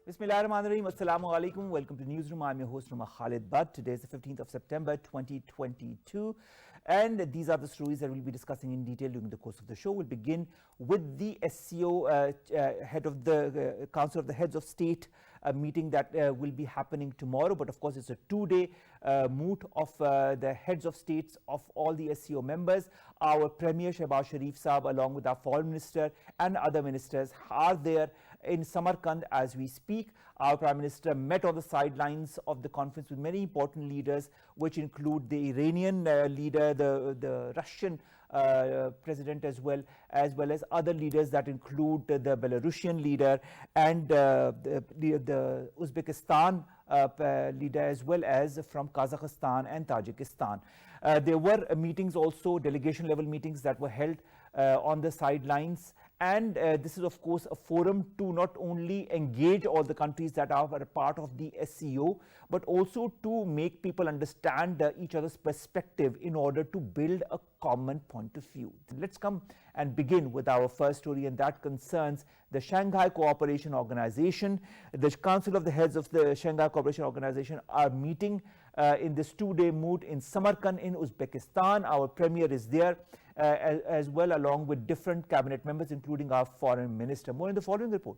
Bismillahirrahmanirrahim. Assalamu alaikum. Welcome to Newsroom. I'm your host, Khalid. Today is the 15th of September 2022. And these are the stories that we'll be discussing in detail during the course of the show. We'll begin with the SCO head of the Council of the Heads of State meeting that will be happening tomorrow. But of course, it's a two-day moot of the heads of states of all the SCO members. Our Premier Shehbaz Sharif Saab, along with our Foreign Minister and other ministers, are there in Samarkand as we speak. Our Prime Minister met on the sidelines of the conference with many important leaders, which include the Iranian leader, the Russian president, as well as other leaders that include the Belarusian leader and the Uzbekistan leader, as well as from Kazakhstan and Tajikistan. There were meetings also, delegation level meetings that were held on the sidelines. And this is, of course, a forum to not only engage all the countries that are a part of the SCO, but also to make people understand each other's perspective in order to build a common point of view. Let's come and begin with our first story, and that concerns the Shanghai Cooperation Organization. The Council of the Heads of the Shanghai Cooperation Organization are meeting in this two-day moot in Samarkand in Uzbekistan. Our Premier is there as well, along with different cabinet members, including our Foreign Minister. More in the following report.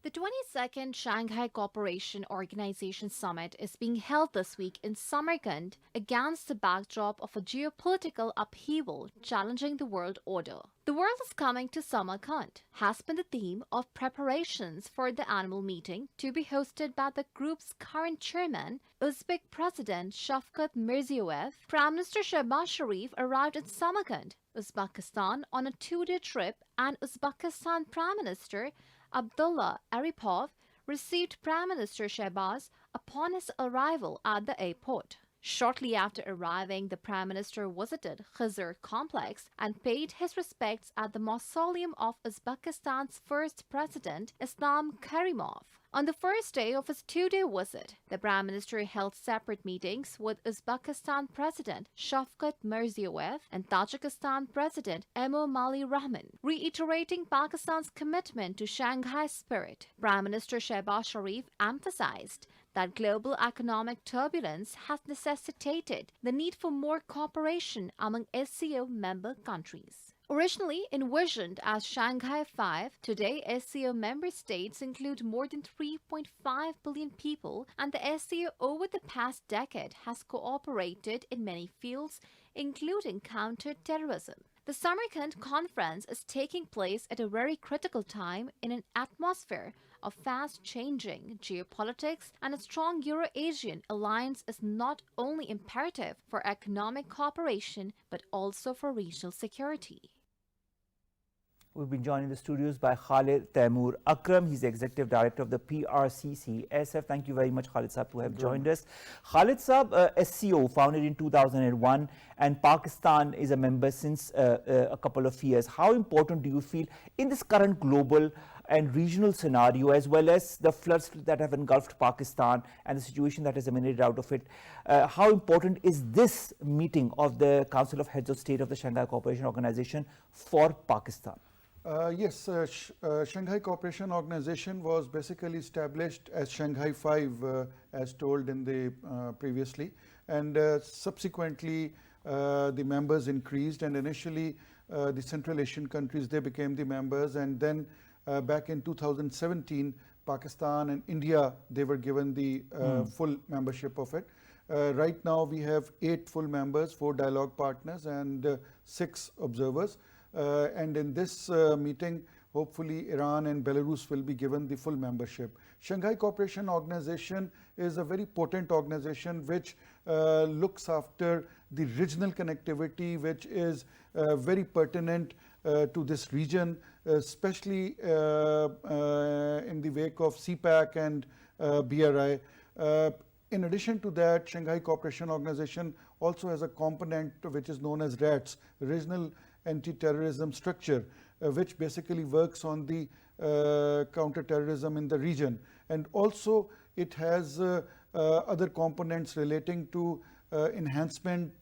The 22nd Shanghai Cooperation Organization Summit is being held this week in Samarkand against the backdrop of a geopolitical upheaval challenging the world order. The world is coming to Samarkand has been the theme of preparations for the annual meeting, to be hosted by the group's current chairman, Uzbek President Shavkat Mirziyoyev. Prime Minister Shehbaz Sharif arrived in Samarkand, Uzbekistan on a two-day trip, and Uzbekistan Prime Minister Abdullah Aripov received Prime Minister Shehbaz upon his arrival at the airport. Shortly after arriving, the Prime Minister visited Khizr complex and paid his respects at the mausoleum of Uzbekistan's first president, Islam Karimov. On the first day of his two-day visit, the Prime Minister held separate meetings with Uzbekistan President Shavkat Mirziyoyev and Tajikistan President Emomali Rahman, reiterating Pakistan's commitment to Shanghai spirit. Prime Minister Shehbaz Sharif emphasized that global economic turbulence has necessitated the need for more cooperation among SCO member countries. Originally envisioned as Shanghai 5, today SCO member states include more than 3.5 billion people, and the SCO over the past decade has cooperated in many fields, including counter-terrorism. The Samarkand conference is taking place at a very critical time in an atmosphere of fast-changing geopolitics, and a strong Euro-Asian alliance is not only imperative for economic cooperation but also for regional security. We've been joined in the studios by Khalid Taimur Akram. He's the Executive Director of the PRCCSF. Thank you very much, Khalid Saab, to have joined us. Khalid Saab, SCO, founded in 2001, and Pakistan is a member since a couple of years. How important do you feel in this current global and regional scenario, as well as the floods that have engulfed Pakistan and the situation that has emanated out of it? How important is this meeting of the Council of Heads of State of the Shanghai Cooperation Organization for Pakistan? Yes, Shanghai Cooperation Organization was basically established as Shanghai 5, as told in the previously, and subsequently the members increased, and initially the Central Asian countries, they became the members, and then back in 2017, Pakistan and India, they were given the full membership of it. Right now we have 8 full members, 4 dialogue partners and 6 observers. And in this meeting, hopefully Iran and Belarus will be given the full membership. Shanghai Cooperation Organization is a very potent organization which looks after the regional connectivity, which is very pertinent to this region, especially in the wake of CPAC and BRI. In addition to that, Shanghai Cooperation Organization also has a component which is known as RATS, Regional Anti-Terrorism Structure, which basically works on the counter-terrorism in the region. And also it has other components relating to enhancement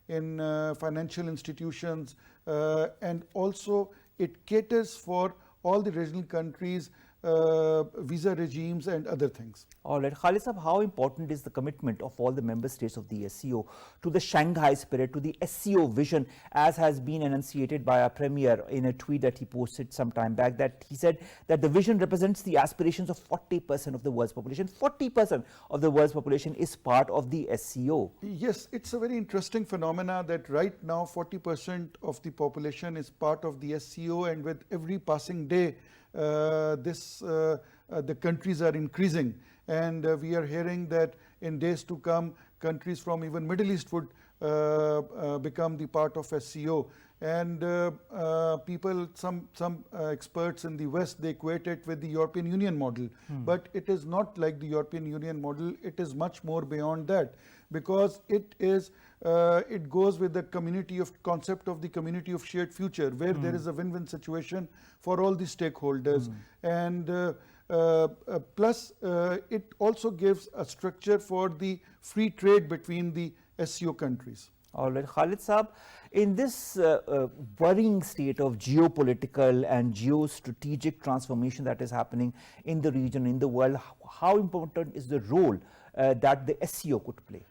in financial institutions, and also it caters for all the regional countries visa regimes and other things. All right. Khalid Sahab, how important is the commitment of all the member states of the SCO to the Shanghai spirit, to the SCO vision, as has been enunciated by our Premier in a tweet that he posted some time back, that he said that the vision represents the aspirations of 40% of the world's population. 40% of the world's population is part of the SCO. Yes, it's a very interesting phenomena that right now 40% of the population is part of the SCO, and with every passing day the countries are increasing, and we are hearing that in days to come countries from even Middle East would become the part of SCO. And people, some experts in the West, they equate it with the European Union model. But it is not like the European Union model. It is much more beyond that, because it goes with the concept of the community of shared future, where there is a win-win situation for all the stakeholders. And plus it also gives a structure for the free trade between the SCO countries. All right, Khalid Saab, in this worrying state of geopolitical and geostrategic transformation that is happening in the region, in the world, how important is the role that the SCO could play?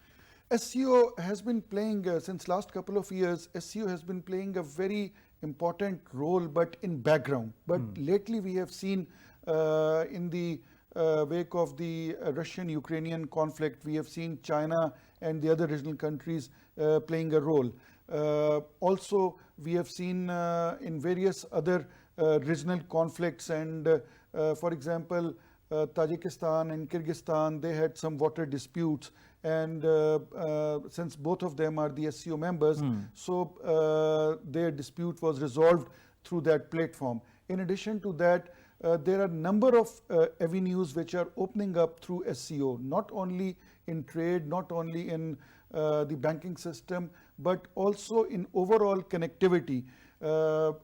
SCO has been playing, since last couple of years, SCO has been playing a very important role, but in background. But lately we have seen in the wake of the Russian-Ukrainian conflict, we have seen China and the other regional countries playing a role. Also, we have seen in various other regional conflicts, and for example, Tajikistan and Kyrgyzstan, they had some water disputes, and since both of them are the SCO members, so their dispute was resolved through that platform. In addition to that, there are a number of avenues which are opening up through SCO, not only in trade, not only in the banking system, but also in overall connectivity.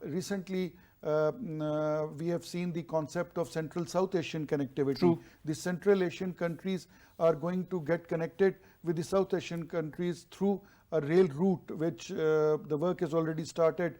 Recently, we have seen the concept of Central South Asian connectivity. True. The Central Asian countries are going to get connected with the South Asian countries through a rail route, which the work has already started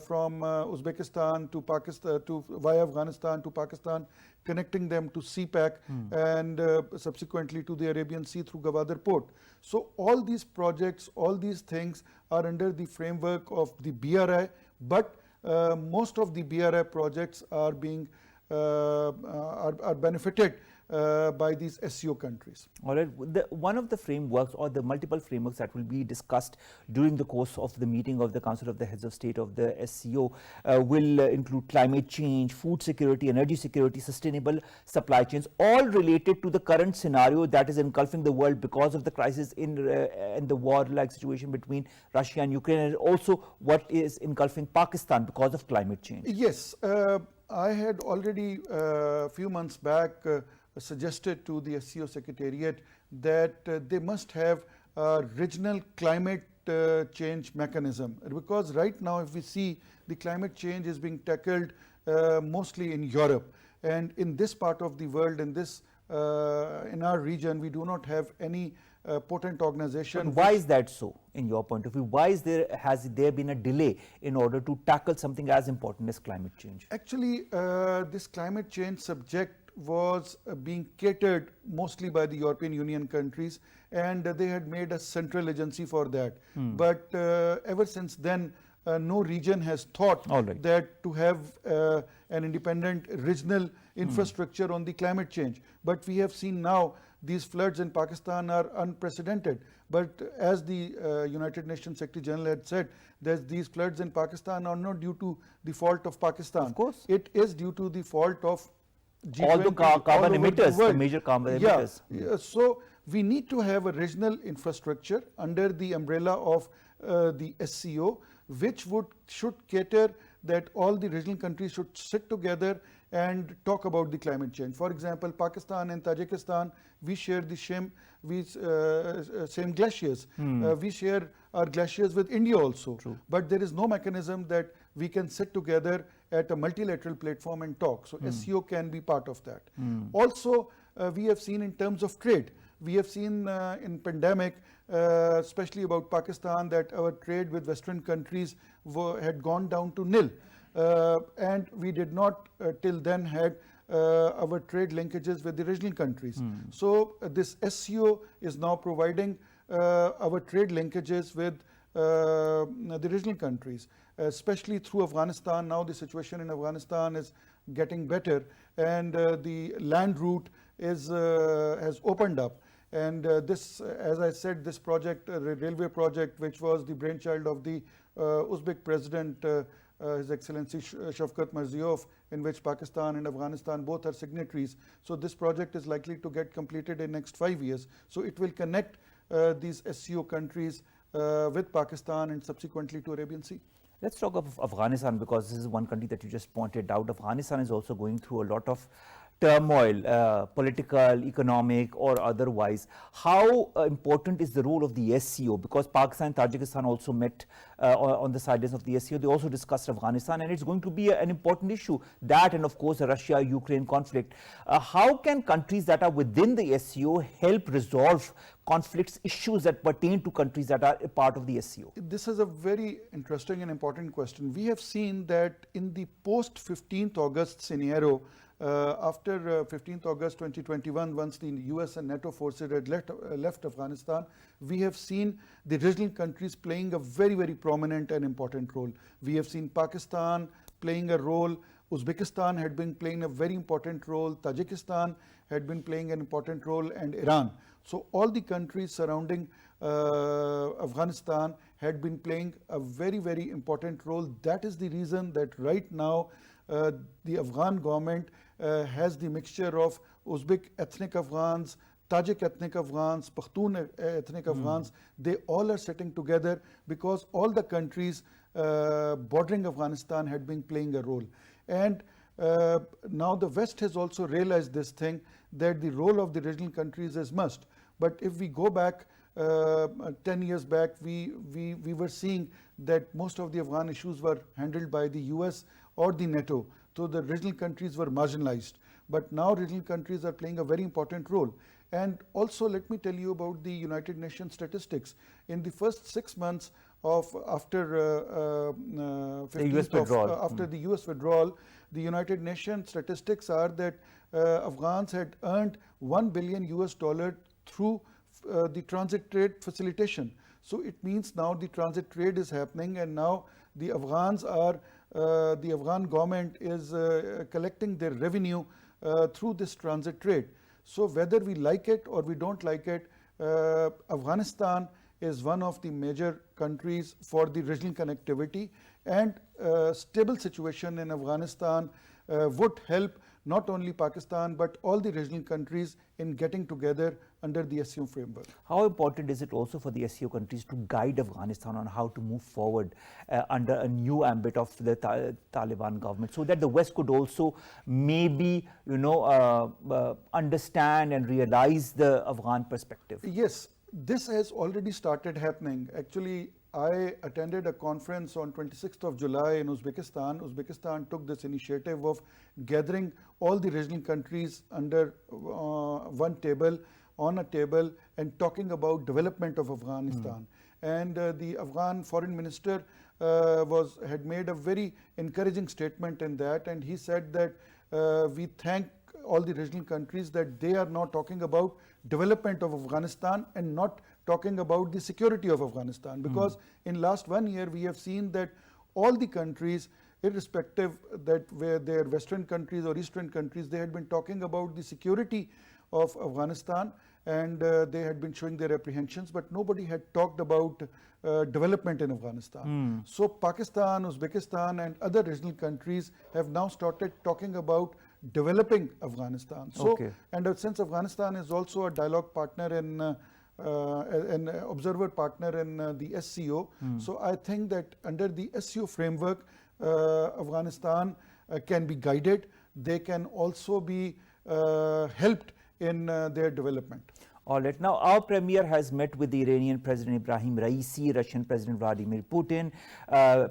from Uzbekistan to Pakistan, via Afghanistan to Pakistan, connecting them to CPAC and subsequently to the Arabian Sea through Gwadar port. So all these projects, all these things are under the framework of the BRI, but most of the BRI projects are being are benefited by these SCO countries. All right. One of the frameworks, or the multiple frameworks that will be discussed during the course of the meeting of the Council of the Heads of State of the SCO will include climate change, food security, energy security, sustainable supply chains, all related to the current scenario that is engulfing the world because of the crisis in the war-like situation between Russia and Ukraine, and also what is engulfing Pakistan because of climate change. Yes, I had already a few months back suggested to the SCO Secretariat that they must have a regional climate change mechanism, because right now if we see the climate change is being tackled mostly in Europe, and in this part of the world, in our region, we do not have any potent organization. But why is that so, in your point of view? Why has there been a delay in order to tackle something as important as climate change? Actually, this climate change subject was being catered mostly by the European Union countries, and they had made a central agency for that. But ever since then, no region has thought that to have an independent regional infrastructure on the climate change. But we have seen now these floods in Pakistan are unprecedented. But as the United Nations Secretary General had said, that these floods in Pakistan are not due to the fault of Pakistan. Of course. It is due to the fault of G20, all the carbon emitters, the major carbon emitters. So we need to have a regional infrastructure under the umbrella of the SCO, which should cater that all the regional countries should sit together and talk about the climate change. For example, Pakistan and Tajikistan, we share the same glaciers. We share our glaciers with India also. True. But there is no mechanism that we can sit together at a multilateral platform and talk. So SCO can be part of that. Also, we have seen in terms of trade, we have seen in pandemic, especially about Pakistan, that our trade with Western countries had gone down to nil. And we did not till then had our trade linkages with the regional countries. So this SCO is now providing our trade linkages with the regional countries, especially through Afghanistan. Now the situation in Afghanistan is getting better, and the land route is has opened up. And this, as I said, this project, railway project, which was the brainchild of the Uzbek President, His Excellency Shavkat Mirziyoyev, in which Pakistan and Afghanistan both are signatories. So this project is likely to get completed in next 5 years. So it will connect these SCO countries with Pakistan and subsequently to Arabian Sea. Let's talk of Afghanistan, because this is one country that you just pointed out. Afghanistan is also going through a lot of turmoil, political, economic or otherwise. How important is the role of the SCO? Because Pakistan and Tajikistan also met on the sidelines of the SCO. They also discussed Afghanistan, and it's going to be an important issue. That and of course the Russia-Ukraine conflict. How can countries that are within the SCO help resolve conflicts, issues that pertain to countries that are a part of the SCO? This is a very interesting and important question. We have seen that in the post 15th August scenario, after 15th August 2021, once the US and NATO forces had left Afghanistan, we have seen the regional countries playing a very, very prominent and important role. We have seen Pakistan playing a role, Uzbekistan had been playing a very important role, Tajikistan had been playing an important role, and Iran. So all the countries surrounding Afghanistan had been playing a very, very important role. That is the reason that right now the Afghan government has the mixture of Uzbek ethnic Afghans, Tajik ethnic Afghans, Pakhtun ethnic Afghans. They all are sitting together because all the countries bordering Afghanistan had been playing a role. And now the West has also realized this thing, that the role of the regional countries is must. But if we go back 10 years back, we were seeing that most of the Afghan issues were handled by the US or the NATO. So the regional countries were marginalized. But now regional countries are playing a very important role. And also let me tell you about the United Nations statistics. In the first 6 months of after the US withdrawal, after the US withdrawal, the United Nations statistics are that Afghans had earned $1 billion through the transit trade facilitation. So it means now the transit trade is happening, and now the Afghans are the Afghan government is collecting their revenue through this transit trade. So whether we like it or we don't like it, Afghanistan is one of the major countries for the regional connectivity, and stable situation in Afghanistan would help not only Pakistan but all the regional countries in getting together under the SCO framework. How important is it also for the SCO countries to guide Afghanistan on how to move forward under a new ambit of the Taliban government, so that the West could also maybe, understand and realize the Afghan perspective? Yes, this has already started happening. Actually, I attended a conference on 26th of July in Uzbekistan. Uzbekistan took this initiative of gathering all the regional countries under one table, on a table, and talking about development of Afghanistan. And the Afghan foreign minister had made a very encouraging statement in that, and he said that we thank all the regional countries that they are now talking about development of Afghanistan and not talking about the security of Afghanistan, because in last 1 year we have seen that all the countries, irrespective that where they are Western countries or Eastern countries, they had been talking about the security of Afghanistan, and they had been showing their apprehensions, but nobody had talked about development in Afghanistan. So Pakistan, Uzbekistan and other regional countries have now started talking about developing Afghanistan. So, and since Afghanistan is also a dialogue partner in an observer partner in the SCO. So I think that under the SCO framework, Afghanistan can be guided. They can also be helped in their development. All right. Now, our premier has met with the Iranian President Ibrahim Raisi, Russian President Vladimir Putin,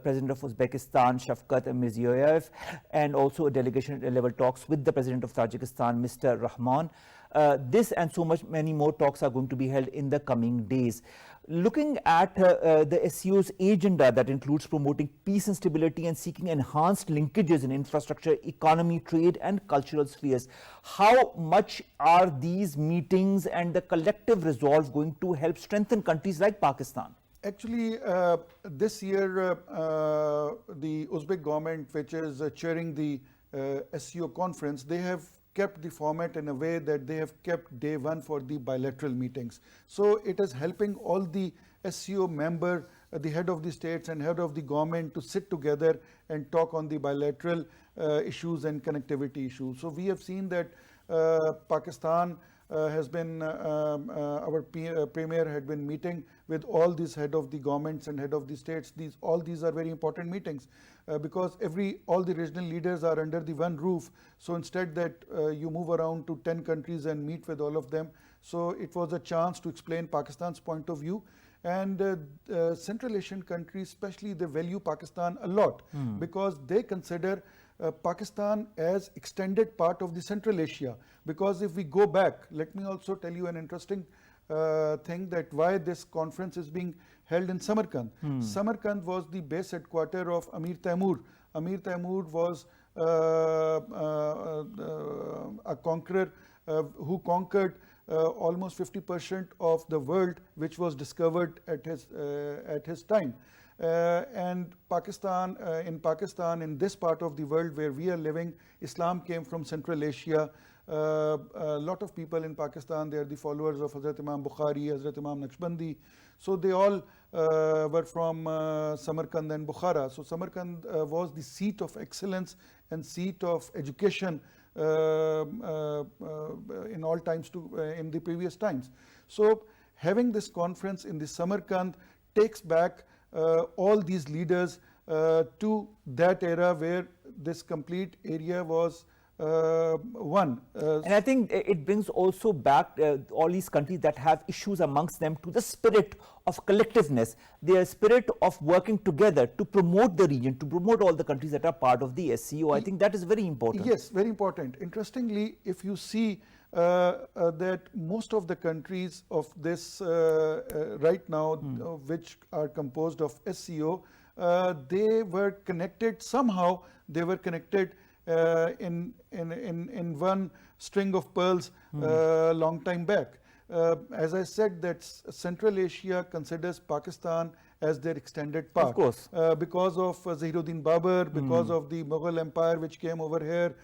President of Uzbekistan Shavkat Mirziyoyev, and also a delegation level talks with the President of Tajikistan, Mr. Rahman. This and so many more talks are going to be held in the coming days. Looking at the SCO's agenda that includes promoting peace and stability and seeking enhanced linkages in infrastructure, economy, trade and cultural spheres, how much are these meetings and the collective resolve going to help strengthen countries like Pakistan? Actually, this year, the Uzbek government, which is chairing the SCO conference, they have kept the format in a way that they have kept day one for the bilateral meetings. So it is helping all the SCO member, the head of the states and head of the government to sit together and talk on the bilateral issues and connectivity issues. So we have seen that Pakistan has been, our Premier had been meeting with all these head of the governments and head of the states. All these are very important meetings because all the regional leaders are under the one roof. So instead that you move around to 10 countries and meet with all of them. So it was a chance to explain Pakistan's point of view. And Central Asian countries especially, they value Pakistan a lot because they consider Pakistan as extended part of the Central Asia. Because if we go back, let me also tell you an interesting thing that why this conference is being held in Samarkand. Samarkand was the base headquarter of H.E Taimur. H.E Taimur was a conqueror who conquered almost 50% of the world, which was discovered at his time. And Pakistan, in this part of the world where we are living, Islam came from Central Asia. A lot of people in Pakistan, they are the followers of Hazrat Imam Bukhari, Hazrat Imam Naqshbandi. So they all were from Samarkand and Bukhara. So Samarkand was the seat of excellence and seat of education in all times in the previous times. So having this conference in the Samarkand takes back all these leaders to that era where this complete area was one. And I think it brings also back all these countries that have issues amongst them to the spirit of collectiveness, their spirit of working together to promote the region, to promote all the countries that are part of the SCO. I think that is very important. Yes, very important. Interestingly, if you see that most of the countries of this right now, which are composed of SCO, they were connected somehow. They were connected in one string of pearls long time back. As I said, that Central Asia considers Pakistan as their extended part. Of course. Because of Zahiruddin Babur, because of the Mughal Empire which came over here.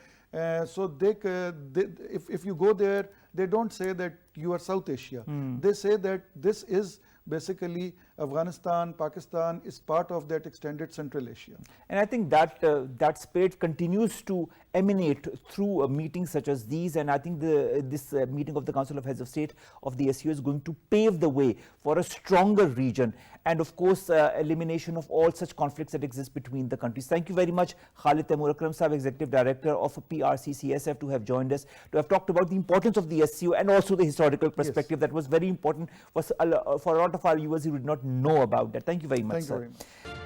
So if you go there, they don't say that you are South Asia. They say that this is basically Afghanistan, Pakistan is part of that extended Central Asia. And I think that that spirit continues to emanate through meetings such as these, and I think this meeting of the Council of Heads of State of the SCO is going to pave the way for a stronger region and of course elimination of all such conflicts that exist between the countries. Thank you very much, Khalid Taimur Akram, Executive Director of PRCCSF, to have joined us, to have talked about the importance of the SCO and also the historical perspective. That was very important for a lot of our viewers who did not know about that. Thank you very much, Thank sir. you very much.